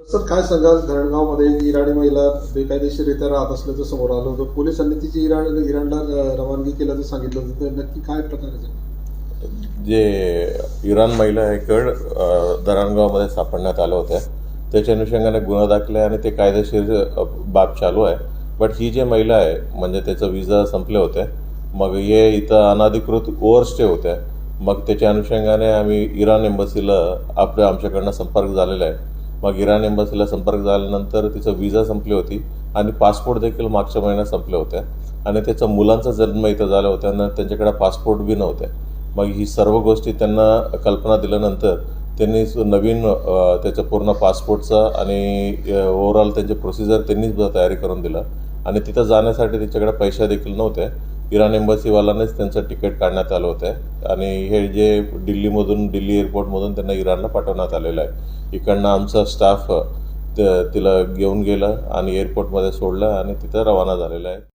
Sir काय सांगाल, धरणगावमध्ये इराणी महिला बेकायदेशीररित्या राहत असल्याचं समोर आलं होतं. पोलिसांनी तिची इराणला रवानगी केल्याचं सांगितलं होतं. तर नक्की काय प्रकार आहे? जे इराण महिला हे कळ धरणगावमध्ये सापडण्यात आलं होत्या, त्याच्या अनुषंगाने गुन्हा दाखल आहे आणि ते कायदेशीर बाब चालू आहे. बट ही जे महिला आहे म्हणजे त्याचा विजा संपले होते, मग हे इथं अनधिकृत ओव्हरस्टे होत्या. मग त्याच्या अनुषंगाने आम्ही इराण एम्बसीला आमच्याकडनं संपर्क झालेला आहे. मग इराण एम्बसीला संपर्क झाल्यानंतर तिचं विजा संपली होती आणि पासपोर्ट देखील मागच्या महिन्यात संपले होत्या आणि त्याचा मुलांचा जन्म इथं झाला होता आणि त्यांच्याकडे पासपोर्ट बी नव्हते. मग ही सर्व गोष्टी त्यांना कल्पना दिल्यानंतर त्यांनी नवीन त्याचं पूर्ण पासपोर्टचा आणि ओव्हरऑल त्यांचे प्रोसिजर त्यांनीच तयारी करून दिलं आणि तिथं जाण्यासाठी त्यांच्याकडे पैसे देखील नव्हते. इराण एम्बसीवाल्यांनीच त्यांचं तिकीट काढण्यात आलं होतं आणि हे जे दिल्ली एअरपोर्टमधून त्यांना इराणला पाठवण्यात आलेलं आहे. इकडनं आमचा स्टाफ तिला घेऊन गेलं आणि एअरपोर्टमध्ये सोडलं आणि तिथं रवाना झालेला आहे.